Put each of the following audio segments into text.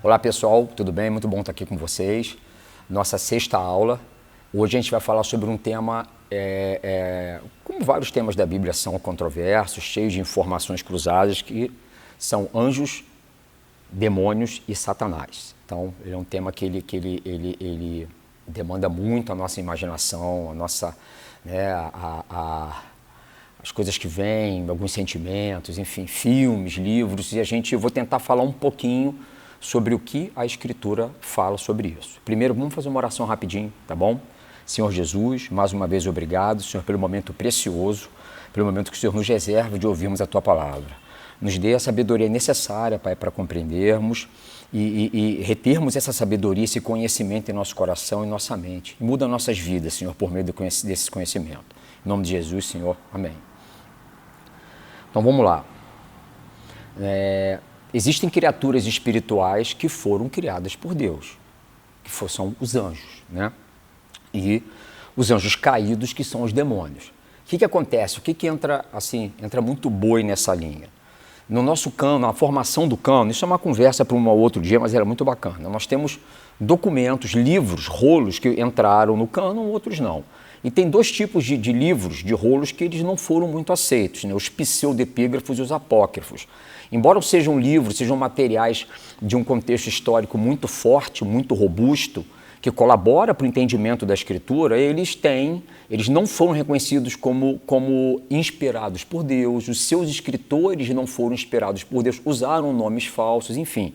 Olá pessoal, tudo bem? Muito bom estar aqui com vocês. Nossa sexta aula. Hoje a gente vai falar sobre um tema, como vários temas da Bíblia são controversos, cheios de informações cruzadas, que são anjos, demônios e Satanás. Então, ele é um tema que ele demanda muito a nossa imaginação, a nossa, as coisas que vêm, alguns sentimentos, enfim, filmes, livros, e eu vou tentar falar um pouquinho sobre o que a Escritura fala sobre isso. Primeiro, vamos fazer uma oração rapidinho, tá bom? Senhor Jesus, mais uma vez obrigado, Senhor, pelo momento precioso, pelo momento que o Senhor nos reserva de ouvirmos a Tua Palavra. Nos dê a sabedoria necessária, Pai, para compreendermos e retermos essa sabedoria, esse conhecimento em nosso coração e nossa mente. E muda nossas vidas, Senhor, por meio desse conhecimento. Em nome de Jesus, Senhor. Amém. Então, vamos lá. Existem criaturas espirituais que foram criadas por Deus, que são os anjos, né? E os anjos caídos, que são os demônios. O que acontece? O que entra muito boi nessa linha? No nosso cano, na formação do cano, isso é uma conversa para um outro dia, mas era muito bacana. Nós temos documentos, livros, rolos que entraram no cano, outros não. E tem dois tipos de livros, de rolos, que eles não foram muito aceitos, né? Os pseudepígrafos e os apócrifos. Embora sejam livros, sejam materiais de um contexto histórico muito forte, muito robusto, que colabora para o entendimento da Escritura, eles não foram reconhecidos como inspirados por Deus, os seus escritores não foram inspirados por Deus, usaram nomes falsos, enfim.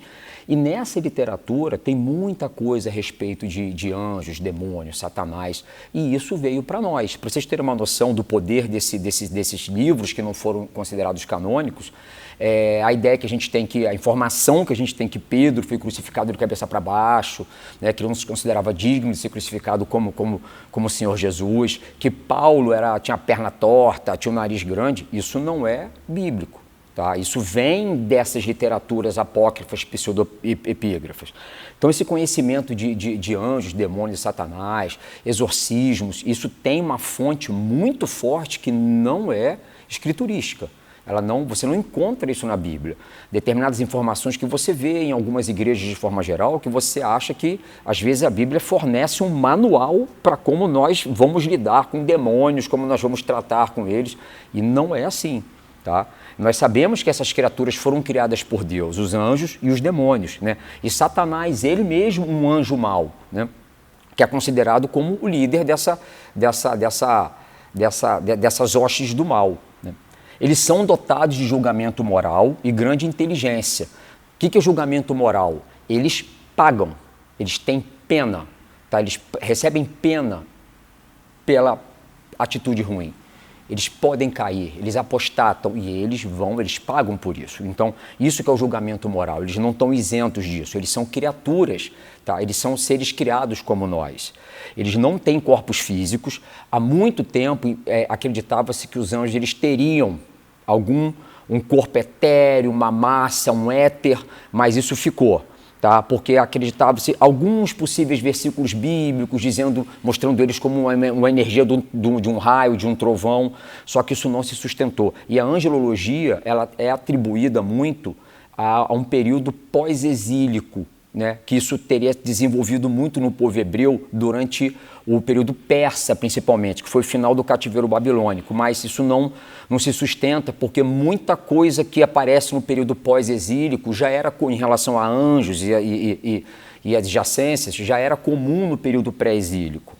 E nessa literatura tem muita coisa a respeito de anjos, demônios, Satanás, e isso veio para nós. Para vocês terem uma noção do poder desses livros que não foram considerados canônicos, a ideia que a gente tem a informação que a gente tem que Pedro foi crucificado de cabeça para baixo, né, que não se considerava digno de ser crucificado como o Senhor Jesus, que Paulo tinha a perna torta, tinha o nariz grande, isso não é bíblico. Tá? Isso vem dessas literaturas apócrifas, pseudoepígrafas. Então, esse conhecimento de anjos, demônios, Satanás, exorcismos, isso tem uma fonte muito forte que não é escriturística. Você não encontra isso na Bíblia. Determinadas informações que você vê em algumas igrejas de forma geral, que você acha que, às vezes, a Bíblia fornece um manual para como nós vamos lidar com demônios, como nós vamos tratar com eles, e não é assim. Tá? Nós sabemos que essas criaturas foram criadas por Deus, os anjos e os demônios, né? E Satanás, ele mesmo, um anjo mau, né? Que é considerado como o líder dessas hostes do mal, né? Eles são dotados de julgamento moral e grande inteligência. O que é julgamento moral? Eles pagam, eles têm pena, tá? Eles recebem pena pela atitude ruim. Eles podem cair, eles apostatam e eles pagam por isso. Então, isso que é o julgamento moral, eles não estão isentos disso, eles são criaturas, tá? Eles são seres criados como nós. Eles não têm corpos físicos. Há muito tempo acreditava-se que os anjos eles teriam um corpo etéreo, uma massa, um éter, mas isso ficou. Tá? Porque acreditava-se alguns possíveis versículos bíblicos mostrando eles como uma energia de um raio, de um trovão, só que isso não se sustentou. E a angelologia ela é atribuída muito a um período pós-exílico, né? Que isso teria desenvolvido muito no povo hebreu durante o período persa, principalmente, que foi o final do cativeiro babilônico, mas isso não se sustenta porque muita coisa que aparece no período pós-exílico já era, em relação a anjos e adjacências, já era comum no período pré-exílico.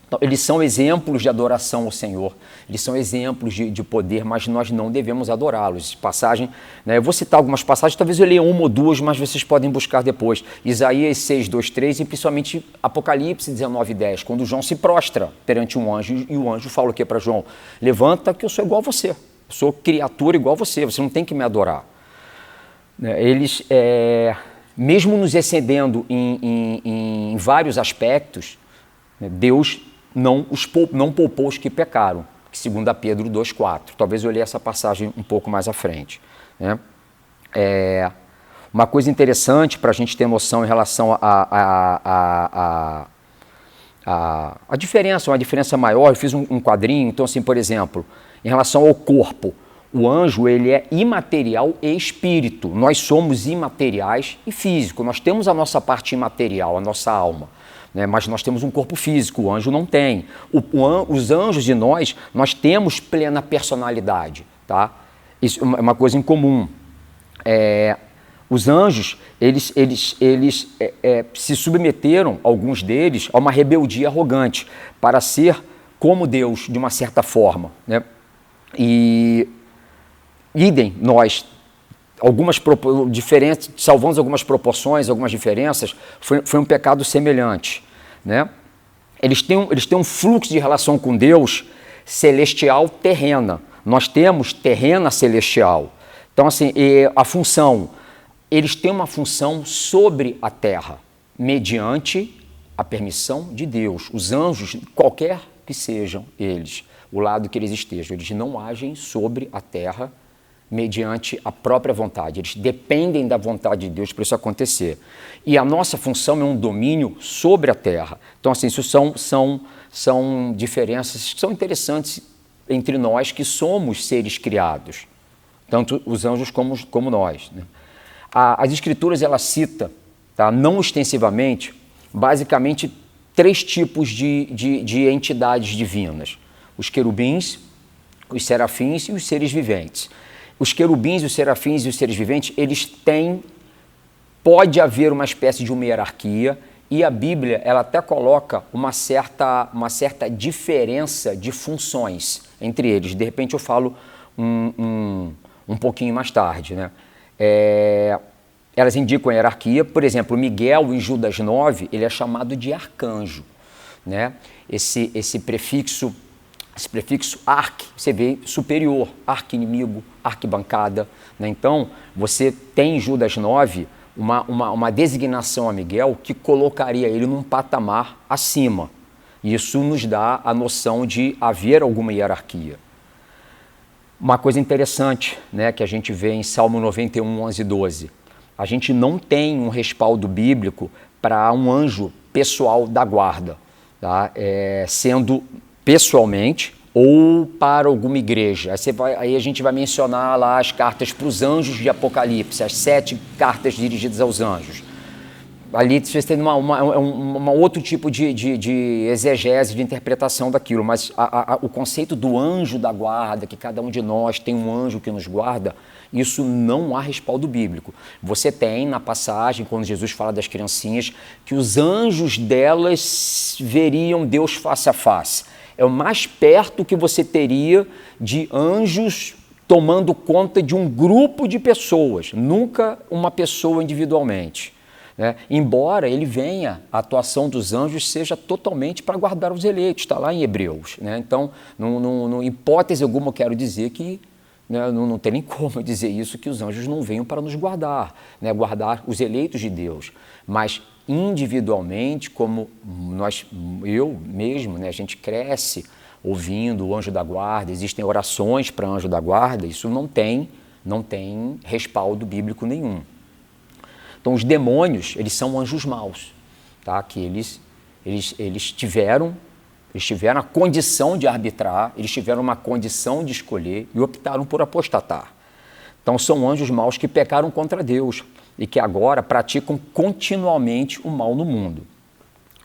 Então, eles são exemplos de adoração ao Senhor, eles são exemplos de poder, mas nós não devemos adorá-los. Eu vou citar algumas passagens, talvez eu leia uma ou duas, mas vocês podem buscar depois. Isaías 6, 2, 3 e principalmente Apocalipse 19, 10, quando João se prostra perante um anjo e o anjo fala o que para João? Levanta que eu sou igual a você, eu sou criatura igual a você não tem que me adorar. Eles, mesmo nos excedendo em vários aspectos, Deus não poupou os que pecaram, segundo Pedro 2,4. Talvez eu leia essa passagem um pouco mais à frente, né? Uma coisa interessante para a gente ter noção em relação a diferença, uma diferença maior, eu fiz um quadrinho, então assim, por exemplo, em relação ao corpo, O anjo, ele é imaterial e espírito. Nós somos imateriais e físico. Nós temos a nossa parte imaterial, a nossa alma, né? Mas nós temos um corpo físico, o anjo não tem. Os anjos e nós temos plena personalidade, tá? Isso é uma coisa em comum. Os anjos, eles se submeteram, alguns deles, a uma rebeldia arrogante para ser como Deus, de uma certa forma, né? E idem, nós, salvando algumas proporções, algumas diferenças, foi um pecado semelhante, né? Eles têm um fluxo de relação com Deus celestial terrena. Nós temos terrena celestial. Então, assim, eles têm uma função sobre a terra, mediante a permissão de Deus. Os anjos, qualquer que sejam eles, o lado que eles estejam, eles não agem sobre a terra mediante a própria vontade. Eles dependem da vontade de Deus para isso acontecer. E a nossa função é um domínio sobre a terra. Então, assim, isso são diferenças que são interessantes entre nós que somos seres criados, tanto os anjos como nós, né? As Escrituras, ela cita, tá, não extensivamente, basicamente 3 tipos de entidades divinas: os querubins, os serafins e os seres viventes. Os querubins, os serafins e os seres viventes, pode haver uma espécie de uma hierarquia, e a Bíblia, ela até coloca uma certa diferença de funções entre eles. De repente eu falo um pouquinho mais tarde, né? Elas indicam a hierarquia. Por exemplo, Miguel, em Judas 9, ele é chamado de arcanjo, né? Esse prefixo arque, você vê superior, arqui-inimigo, arquibancada, né? Então, você tem em Judas 9 uma designação a Miguel que colocaria ele num patamar acima. Isso nos dá a noção de haver alguma hierarquia. Uma coisa interessante, né, que a gente vê em Salmo 91, 11 e 12. A gente não tem um respaldo bíblico para um anjo pessoal da guarda, tá? Sendo pessoalmente ou para alguma igreja. Aí a gente vai mencionar lá as cartas para os anjos de Apocalipse, as 7 cartas dirigidas aos anjos. Ali você tem um outro tipo de exegese, de interpretação daquilo, mas o conceito do anjo da guarda, que cada um de nós tem um anjo que nos guarda, isso não há respaldo bíblico. Você tem na passagem, quando Jesus fala das criancinhas, que os anjos delas veriam Deus face a face. É o mais perto que você teria de anjos tomando conta de um grupo de pessoas, nunca uma pessoa individualmente, né? Embora a atuação dos anjos seja totalmente para guardar os eleitos, está lá em Hebreus, né? Então, em hipótese alguma, eu quero dizer que, né, não tem nem como dizer isso, que os anjos não venham para nos guardar, né, guardar os eleitos de Deus, mas individualmente, como eu mesmo, né, a gente cresce ouvindo o anjo da guarda, existem orações para anjo da guarda, isso não tem respaldo bíblico nenhum. Então, os demônios, eles são anjos maus, tá? Que eles tiveram a condição de arbitrar, eles tiveram uma condição de escolher e optaram por apostatar. Então, são anjos maus que pecaram contra Deus e que agora praticam continuamente o mal no mundo.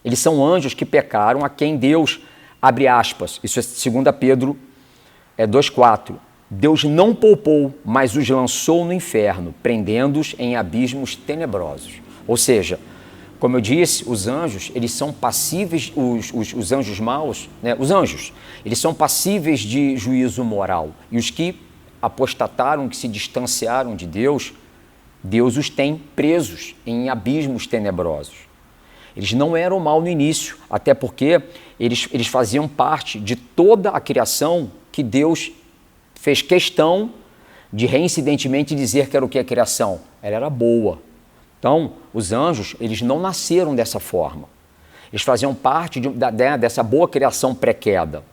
Eles são anjos que pecaram, a quem Deus, abre aspas, isso é 2 Pedro 2,4, Deus não poupou, mas os lançou no inferno, prendendo-os em abismos tenebrosos. Ou seja, como eu disse, os anjos, eles são passíveis, os anjos maus, né, os anjos, eles são passíveis de juízo moral. E os que apostataram, que se distanciaram de Deus, Deus os tem presos em abismos tenebrosos. Eles não eram mal no início, até porque eles faziam parte de toda a criação que Deus fez questão de reincidentemente dizer que era o que a criação? Ela era boa. Então, os anjos, eles não nasceram dessa forma. Eles faziam parte dessa boa criação pré-queda.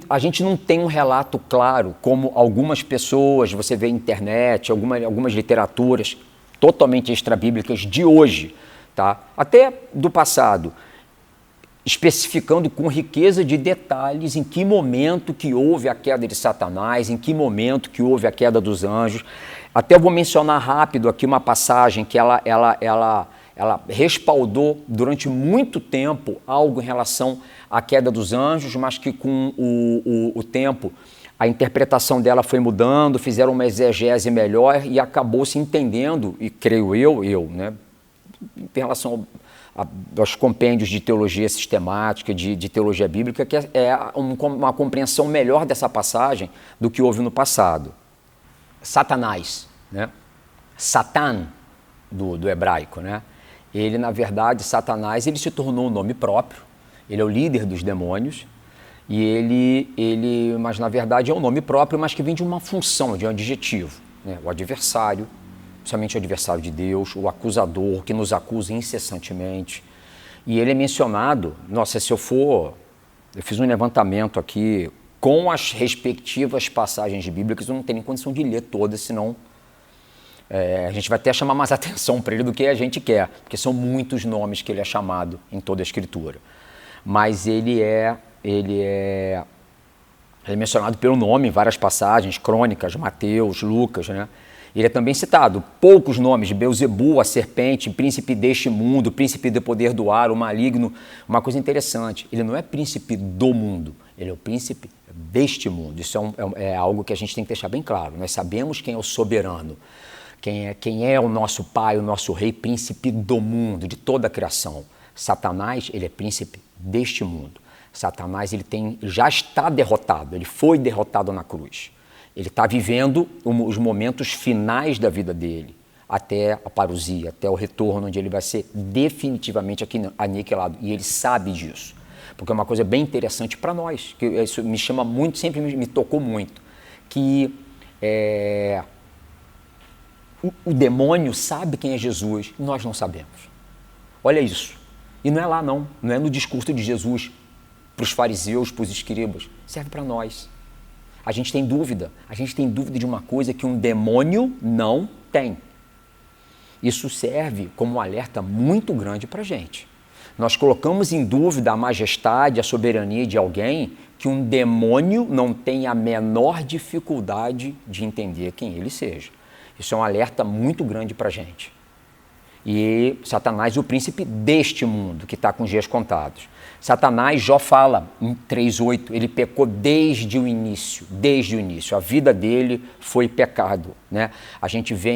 A gente não tem um relato claro, como algumas pessoas, você vê na internet, algumas literaturas totalmente extrabíblicas de hoje, tá? Até do passado, especificando com riqueza de detalhes em que momento que houve a queda de Satanás, em que momento que houve a queda dos anjos. Até eu vou mencionar rápido aqui uma passagem que ela respaldou durante muito tempo algo em relação à queda dos anjos, mas que com o tempo a interpretação dela foi mudando, fizeram uma exegese melhor e acabou se entendendo, e creio eu, né, em relação aos compêndios de teologia sistemática, de teologia bíblica, que é uma compreensão melhor dessa passagem do que houve no passado. Satanás, né? Satan, do hebraico, né? Ele, na verdade, Satanás, ele se tornou um nome próprio, ele é o líder dos demônios, e mas na verdade é um nome próprio, mas que vem de uma função, de um adjetivo, né? O adversário, somente o adversário de Deus, o acusador, que nos acusa incessantemente. E ele é mencionado, nossa, eu fiz um levantamento aqui com as respectivas passagens bíblicas, eu não tenho nem condição de ler todas, senão a gente vai até chamar mais atenção para ele do que a gente quer, porque são muitos nomes que ele é chamado em toda a Escritura. Mas ele é mencionado pelo nome em várias passagens, Crônicas, Mateus, Lucas, né? Ele é também citado, poucos nomes, Beelzebu, a serpente, príncipe deste mundo, príncipe do poder do ar, o maligno. Uma coisa interessante, ele não é príncipe do mundo, ele é o príncipe deste mundo. Isso é algo que a gente tem que deixar bem claro. Nós sabemos quem é o soberano, quem é o nosso pai, o nosso rei, príncipe do mundo, de toda a criação. Satanás, ele é príncipe deste mundo. Satanás, ele já está derrotado, ele foi derrotado na cruz. Ele está vivendo os momentos finais da vida dele, até a parousia, até o retorno, onde ele vai ser definitivamente aniquilado. E ele sabe disso, porque é uma coisa bem interessante para nós, que isso me chama muito, sempre me tocou muito, que o demônio sabe quem é Jesus, e nós não sabemos. Olha isso. E não é lá não é no discurso de Jesus para os fariseus, para os escribas, serve para nós. A gente tem dúvida de uma coisa que um demônio não tem. Isso serve como um alerta muito grande para a gente. Nós colocamos em dúvida a majestade, a soberania de alguém que um demônio não tem a menor dificuldade de entender quem ele seja. Isso é um alerta muito grande para a gente. E Satanás é o príncipe deste mundo, que está com os dias contados. Satanás, Jó fala em 3:8, ele pecou desde o início, a vida dele foi pecado, né? A gente vê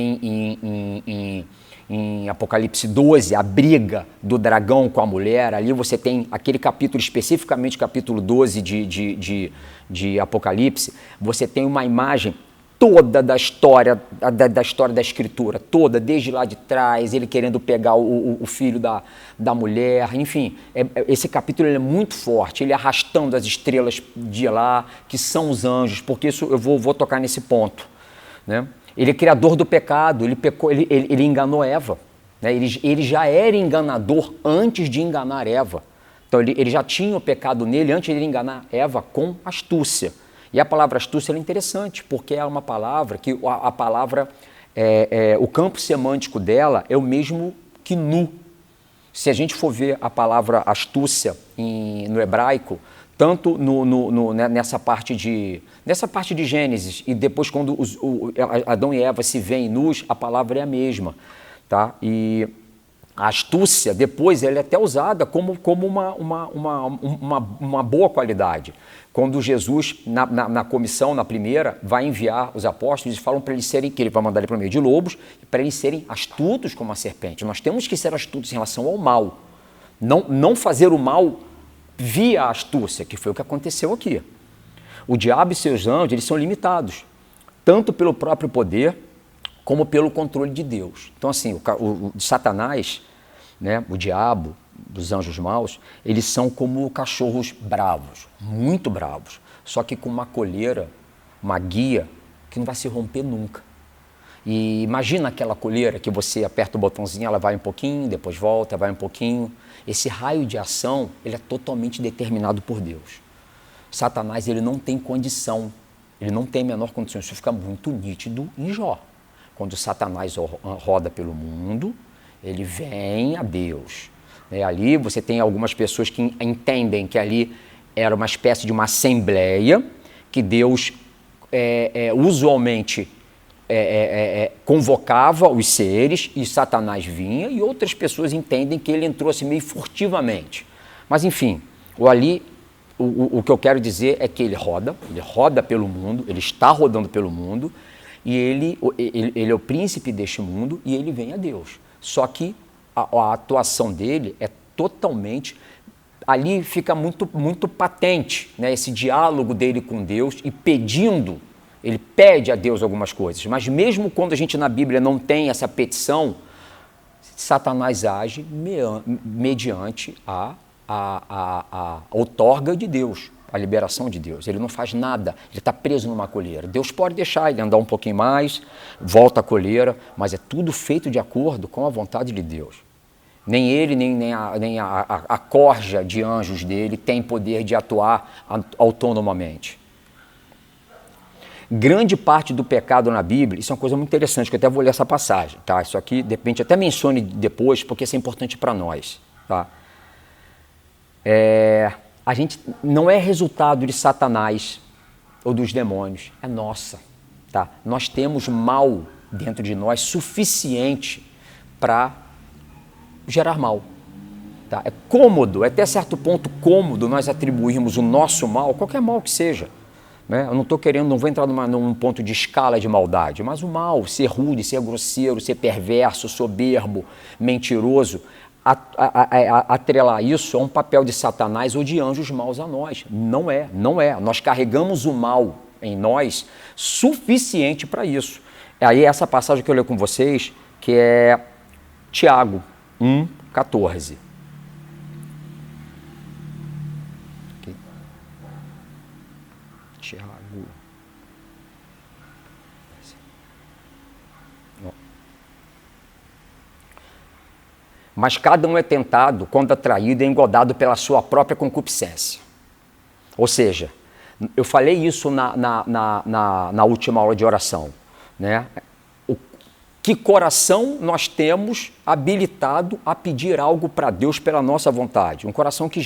em Apocalipse 12, a briga do dragão com a mulher, ali você tem aquele capítulo, especificamente capítulo 12 de Apocalipse, você tem uma imagem toda da história da Escritura, toda, desde lá de trás, ele querendo pegar o filho da mulher, enfim, esse capítulo é muito forte, ele arrastando as estrelas de lá, que são os anjos, porque isso eu vou tocar nesse ponto, né? Ele é criador do pecado, ele pecou, ele enganou Eva, né? Ele já era enganador antes de enganar Eva, então ele já tinha o pecado nele antes de ele enganar Eva com astúcia. E a palavra astúcia é interessante, porque é uma palavra que a palavra, o campo semântico dela é o mesmo que nu. Se a gente for ver a palavra astúcia no hebraico, tanto nessa parte de Gênesis, e depois quando Adão e Eva se veem nus, a palavra é a mesma. Tá? E a astúcia, depois, ela é até usada como uma boa qualidade. Quando Jesus, na comissão, na primeira, vai enviar os apóstolos e falam para eles serem, que ele vai mandar ele para o meio de lobos, para eles serem astutos como a serpente. Nós temos que ser astutos em relação ao mal. Não fazer o mal via astúcia, que foi o que aconteceu aqui. O diabo e seus anjos, eles são limitados, tanto pelo próprio poder, como pelo controle de Deus. Então, assim, o Satanás, né, o diabo, dos anjos maus, eles são como cachorros bravos, muito bravos, só que com uma coleira, uma guia, que não vai se romper nunca. E imagina aquela coleira que você aperta o botãozinho, ela vai um pouquinho, depois volta, vai um pouquinho. Esse raio de ação, ele é totalmente determinado por Deus. Satanás, ele não tem condição, ele não tem a menor condição, isso fica muito nítido em Jó. Quando Satanás roda pelo mundo, ele vem a Deus. Ali você tem algumas pessoas que entendem que ali era uma espécie de uma assembleia, que Deus usualmente convocava os seres e Satanás vinha, e outras pessoas entendem que ele entrou assim meio furtivamente. Mas enfim, o que eu quero dizer é que ele roda pelo mundo, ele está rodando pelo mundo, e ele é o príncipe deste mundo e ele vem a Deus. Só que a atuação dele é totalmente... Ali fica muito, muito patente, né, esse diálogo dele com Deus e ele pede a Deus algumas coisas. Mas mesmo quando a gente na Bíblia não tem essa petição, Satanás age mediante a outorga de Deus, a liberação de Deus. Ele não faz nada, ele está preso numa coleira. Deus pode deixar ele andar um pouquinho mais, volta à coleira, mas é tudo feito de acordo com a vontade de Deus. Nem ele, nem a corja de anjos dele tem poder de atuar autonomamente. Grande parte do pecado na Bíblia, isso é uma coisa muito interessante, que eu até vou ler essa passagem, tá? Isso aqui, de repente, até mencione depois, porque isso é importante para nós, tá? A gente não é resultado de Satanás ou dos demônios, é nossa, tá? Nós temos mal dentro de nós suficiente para gerar mal. Tá? É cômodo, é até certo ponto cômodo nós atribuirmos o nosso mal, qualquer mal que seja. Né? Eu não vou entrar num ponto de escala de maldade, mas o mal, ser rude, ser grosseiro, ser perverso, soberbo, mentiroso, atrelar isso a um papel de Satanás ou de anjos maus a nós. Não é. Nós carregamos o mal em nós suficiente para isso. Aí essa passagem que eu leio com vocês, que é Tiago 1:14. Aqui. Tiago. Mas cada um é tentado quando atraído e engodado pela sua própria concupiscência. Ou seja, eu falei isso na última aula de oração, né? Que coração nós temos habilitado a pedir algo para Deus pela nossa vontade? Um coração que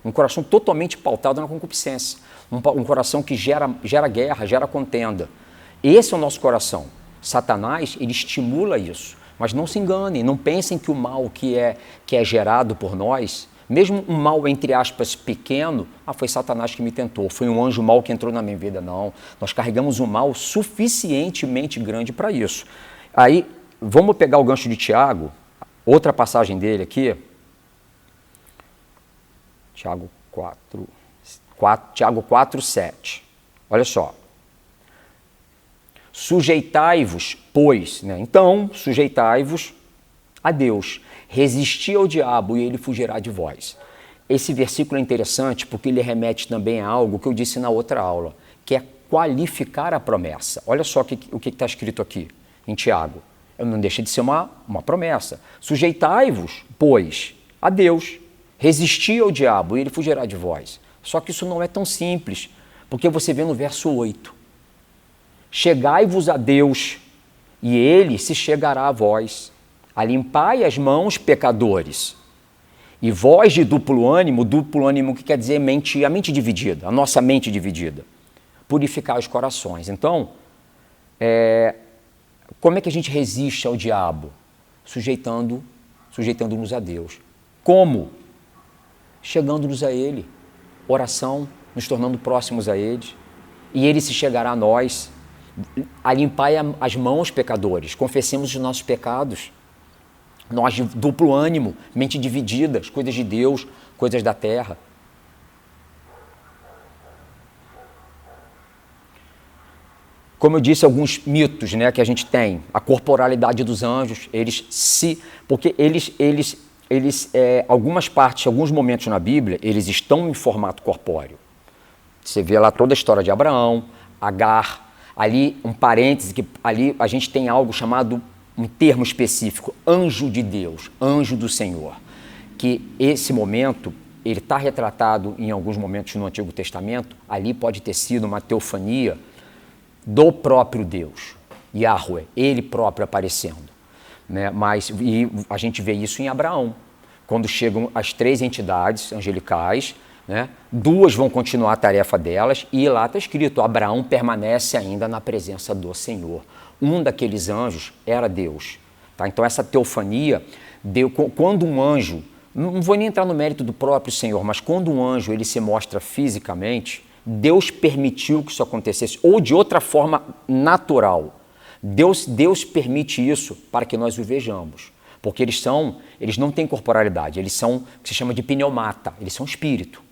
um coração totalmente pautado na concupiscência. Um coração que gera guerra, gera contenda. Esse é o nosso coração. Satanás, ele estimula isso. Mas não se enganem, não pensem que o mal que é gerado por nós, mesmo um mal, entre aspas, pequeno, foi Satanás que me tentou, foi um anjo mau que entrou na minha vida. Não, nós carregamos um mal suficientemente grande para isso. Aí, vamos pegar o gancho de Tiago, outra passagem dele aqui, Tiago 4:7. Olha só. Sujeitai-vos, pois, né? Então, sujeitai-vos a Deus, resisti ao diabo e ele fugirá de vós. Esse versículo é interessante porque ele remete também a algo que eu disse na outra aula, que é qualificar a promessa. Olha só o que está escrito aqui em Tiago. Não deixa de ser uma promessa. Sujeitai-vos, pois, a Deus, resisti ao diabo e ele fugirá de vós. Só que isso não é tão simples, porque você vê no verso 8. Chegai-vos a Deus, e ele se chegará a vós. Alimpai as mãos, pecadores. E vós de duplo ânimo que quer dizer a mente dividida, a nossa mente dividida. Purificar os corações. Então, como é que a gente resiste ao diabo? Sujeitando-nos a Deus. Como? Chegando-nos a Ele. Oração, nos tornando próximos a Ele. E Ele se chegará a nós. Alimpai as mãos, pecadores. Confessemos os nossos pecados. Nós de duplo ânimo, mente dividida, as coisas de Deus, coisas da terra. Como eu disse, alguns mitos, né, que a gente tem, a corporalidade dos anjos, porque algumas partes, alguns momentos na Bíblia, eles estão em formato corpóreo. Você vê lá toda a história de Abraão, Agar, ali um parêntese, que ali a gente tem algo chamado, um termo específico, anjo de Deus, anjo do Senhor, que esse momento, ele está retratado em alguns momentos no Antigo Testamento, ali pode ter sido uma teofania do próprio Deus, Yahweh, ele próprio aparecendo, né? E a gente vê isso em Abraão, quando chegam as 3 entidades angelicais, né? 2 vão continuar a tarefa delas, e lá está escrito, Abraão permanece ainda na presença do Senhor. Um daqueles anjos era Deus. Tá? Então essa teofania, quando um anjo, não vou nem entrar no mérito do próprio Senhor, mas quando um anjo ele se mostra fisicamente, Deus permitiu que isso acontecesse, ou de outra forma natural. Deus permite isso para que nós o vejamos, porque eles não têm corporalidade, eles são o que se chama de pneumata, eles são espírito.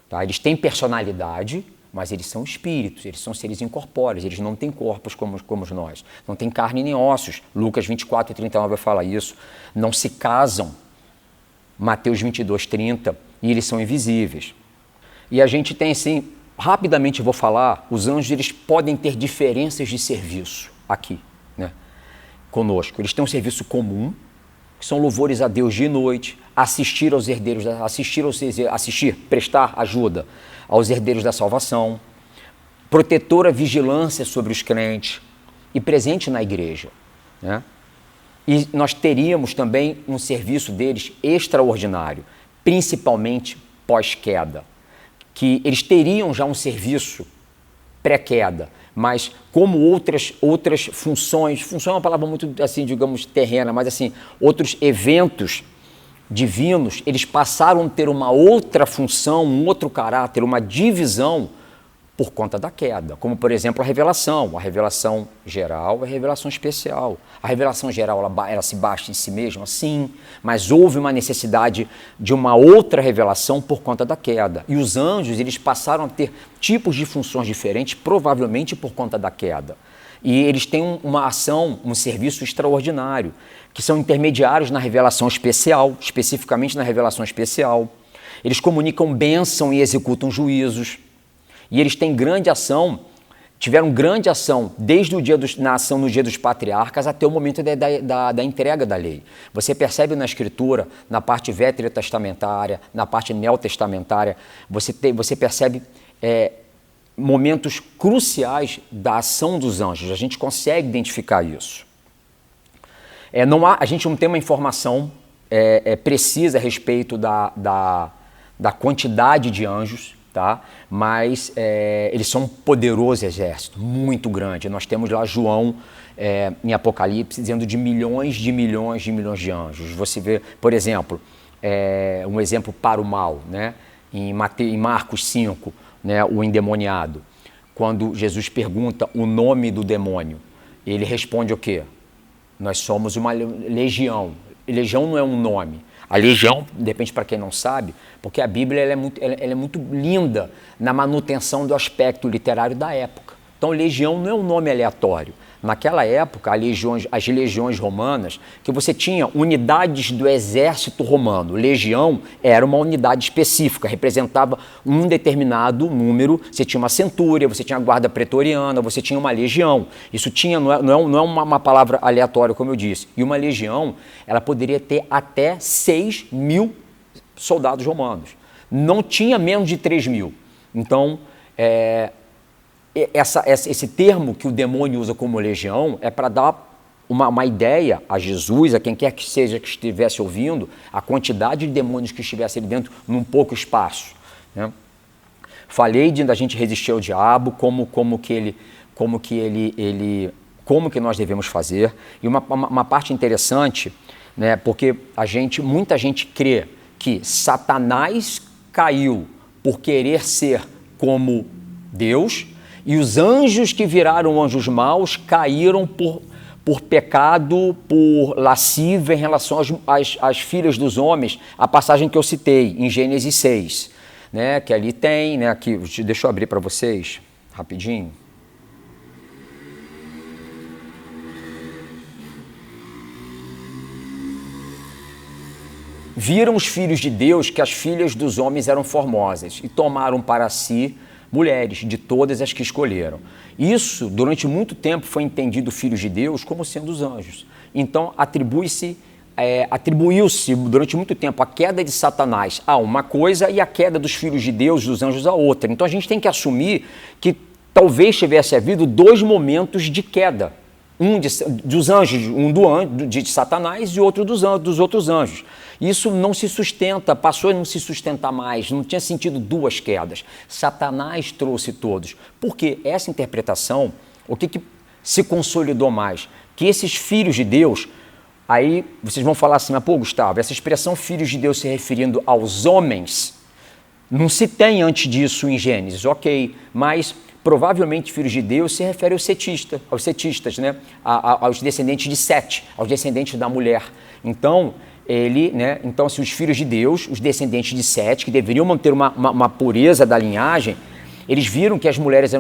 Tá? Eles têm personalidade, mas eles são espíritos, eles são seres incorpóreos, eles não têm corpos como nós, não têm carne nem ossos. Lucas 24 e 39 vai falar isso. Não se casam, Mateus 22, 30, e eles são invisíveis. E a gente tem assim, rapidamente vou falar, os anjos eles podem ter diferenças de serviço aqui, né, conosco. Eles têm um serviço comum, que são louvores a Deus de noite, assistir aos herdeiros, prestar ajuda aos herdeiros da salvação, protetora vigilância sobre os crentes e presente na igreja, né? E nós teríamos também um serviço deles extraordinário, principalmente pós-queda, que eles teriam já um serviço pré-queda, mas como outras funções, função é uma palavra muito, assim, digamos, terrena, mas assim, outros eventos divinos, eles passaram a ter uma outra função, um outro caráter, uma divisão por conta da queda, como por exemplo a revelação geral e a revelação especial. A revelação geral ela se basta em si mesma, sim, mas houve uma necessidade de uma outra revelação por conta da queda. E os anjos eles passaram a ter tipos de funções diferentes, provavelmente por conta da queda. E eles têm uma ação, um serviço extraordinário, que são intermediários na revelação especial, especificamente na revelação especial. Eles comunicam bênção e executam juízos. E eles têm grande ação, tiveram grande ação desde o dia na ação no dia dos patriarcas até o momento da entrega da lei. Você percebe na Escritura, na parte veterotestamentária, na parte neotestamentária, você percebe momentos cruciais da ação dos anjos. A gente consegue identificar isso. A gente não tem uma informação precisa a respeito da quantidade de anjos, tá? Mas eles são um poderoso exército, muito grande. Nós temos lá João em Apocalipse dizendo de milhões de anjos. Você vê, por exemplo, um exemplo para o mal, né? Em Marcos 5, né? O endemoniado, quando Jesus pergunta o nome do demônio, ele responde o quê? Nós somos uma legião. Legião não é um nome. A legião, de repente, para quem não sabe, porque a Bíblia ela é muito linda na manutenção do aspecto literário da época. Então, legião não é um nome aleatório. Naquela época, as legiões romanas, que você tinha unidades do exército romano. Legião era uma unidade específica, representava um determinado número. Você tinha uma centúria, você tinha a guarda pretoriana, você tinha uma legião. Isso não é uma palavra aleatória, como eu disse. E uma legião, ela poderia ter até 6.000 soldados romanos. Não tinha menos de 3.000. Então, esse termo que o demônio usa como legião é para dar uma ideia a Jesus, a quem quer que seja que estivesse ouvindo, a quantidade de demônios que estivesse ali dentro num pouco espaço, né? Falei da gente resistir ao diabo, como que nós devemos fazer. E uma parte interessante, né, porque muita gente crê que Satanás caiu por querer ser como Deus, e os anjos que viraram anjos maus caíram por pecado, por lascívia em relação às filhas dos homens, a passagem que eu citei em Gênesis 6, né, que ali tem, né, aqui, deixa eu abrir para vocês rapidinho. Viram os filhos de Deus que as filhas dos homens eram formosas e tomaram para si mulheres de todas as que escolheram. Isso, durante muito tempo, foi entendido filhos de Deus como sendo os anjos. Então, atribuiu-se durante muito tempo a queda de Satanás a uma coisa e a queda dos filhos de Deus, dos anjos, a outra. Então, a gente tem que assumir que talvez tivesse havido 2 momentos de queda, dos anjos, de Satanás e outro dos outros anjos. Isso não se sustenta, passou a não se sustentar mais, não tinha sentido duas quedas. Satanás trouxe todos. Porque essa interpretação, o que se consolidou mais? Que esses filhos de Deus, aí vocês vão falar assim, mas pô, Gustavo, essa expressão filhos de Deus se referindo aos homens, não se tem antes disso em Gênesis, ok, mas provavelmente filhos de Deus se refere aos cetistas, né? Aos descendentes de Sete, aos descendentes da mulher. Então, então assim, os filhos de Deus, os descendentes de Sete, que deveriam manter uma pureza da linhagem, eles viram que as mulheres,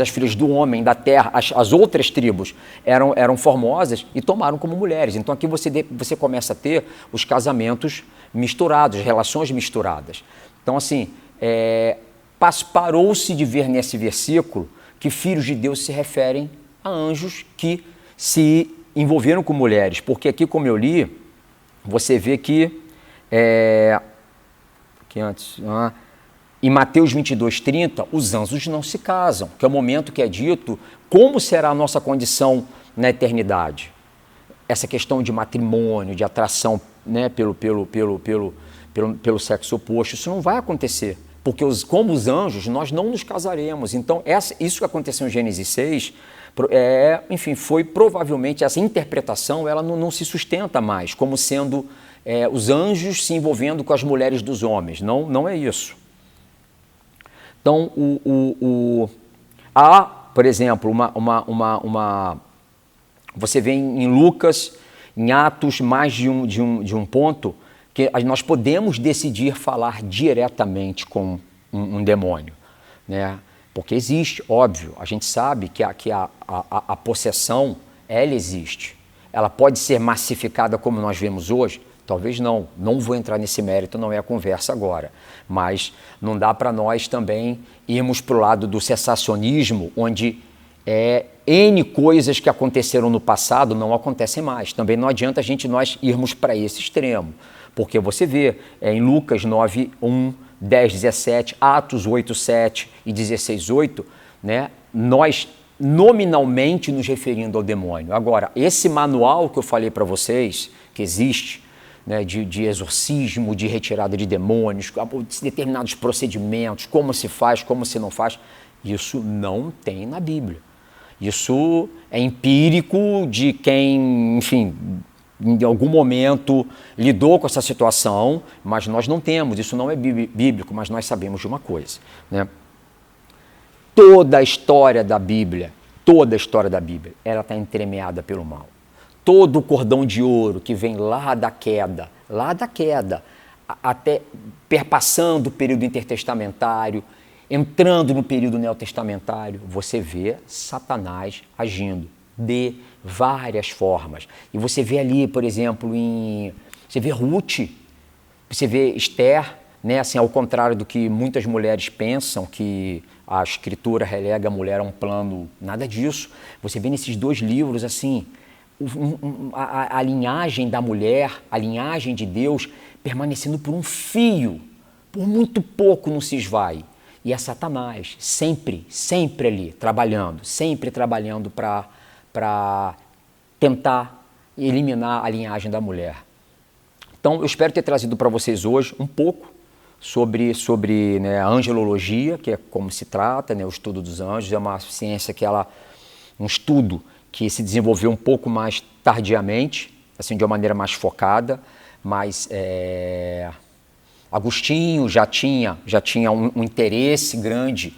as filhas do homem, da terra, as outras tribos eram formosas e tomaram como mulheres. Então aqui você começa a ter os casamentos misturados, relações misturadas. Então assim, parou-se de ver nesse versículo que filhos de Deus se referem a anjos que se envolveram com mulheres. Porque aqui, como eu li, você vê que em Mateus 22:30, os anjos não se casam, que é o momento que é dito como será a nossa condição na eternidade. Essa questão de matrimônio, de atração, né, pelo sexo oposto, isso não vai acontecer, porque como os anjos, nós não nos casaremos. Então, isso que aconteceu em Gênesis 6, enfim, foi provavelmente, essa interpretação, ela não se sustenta mais, como sendo os anjos se envolvendo com as mulheres dos homens. Não é isso. Então, há, por exemplo, você vê em Lucas, em Atos, mais de um ponto, que nós podemos decidir falar diretamente com um demônio, né? Porque existe, óbvio, a gente sabe que a possessão, ela existe. Ela pode ser massificada como nós vemos hoje? Talvez não vou entrar nesse mérito, não é a conversa agora, mas não dá para nós também irmos para o lado do cessacionismo, onde N coisas que aconteceram no passado não acontecem mais. Também não adianta nós irmos para esse extremo, porque você vê em Lucas 9:1, 10:17, Atos 8:7 e 16:8, né, nós nominalmente nos referindo ao demônio. Agora, esse manual que eu falei para vocês, que existe, né, de exorcismo, de retirada de demônios, determinados procedimentos, como se faz, como se não faz, isso não tem na Bíblia. Isso é empírico de quem, enfim, em algum momento lidou com essa situação, mas nós não temos, isso não é bíblico, mas nós sabemos de uma coisa, né? Toda a história da Bíblia, ela está entremeada pelo mal. Todo o cordão de ouro que vem lá da queda, até perpassando o período intertestamentário, entrando no período neotestamentário, você vê Satanás agindo de várias formas. E você vê ali, por exemplo, você vê Ruth, você vê Esther, né, assim, ao contrário do que muitas mulheres pensam, que a Escritura relega a mulher a um plano, nada disso. Você vê nesses dois livros, assim, a linhagem da mulher, a linhagem de Deus, permanecendo por um fio, por muito pouco não se esvai. E é Satanás, sempre ali, sempre trabalhando para tentar eliminar a linhagem da mulher. Então, eu espero ter trazido para vocês hoje um pouco sobre né, a angelologia, que é como se trata, né, o estudo dos anjos. É uma ciência um estudo que se desenvolveu um pouco mais tardiamente, assim, de uma maneira mais focada, mas Agostinho já tinha um interesse grande,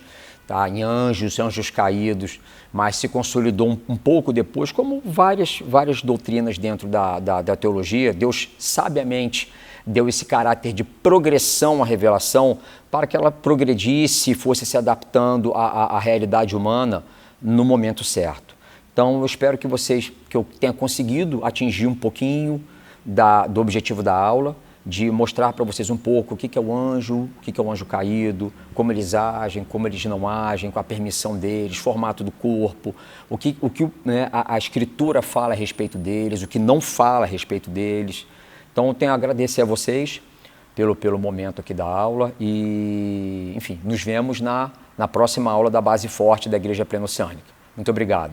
tá, em anjos caídos, mas se consolidou um pouco depois, como várias doutrinas dentro da teologia. Deus sabiamente deu esse caráter de progressão à revelação para que ela progredisse e fosse se adaptando à realidade humana no momento certo. Então, eu espero que eu tenha conseguido atingir um pouquinho do objetivo da aula, de mostrar para vocês um pouco o que é o anjo caído, como eles agem, como eles não agem, com a permissão deles, formato do corpo, o que né, a Escritura fala a respeito deles, o que não fala a respeito deles. Então, eu tenho a agradecer a vocês pelo momento aqui da aula e, enfim, nos vemos na próxima aula da Base Forte da Igreja Pleno Oceânica. Muito obrigado.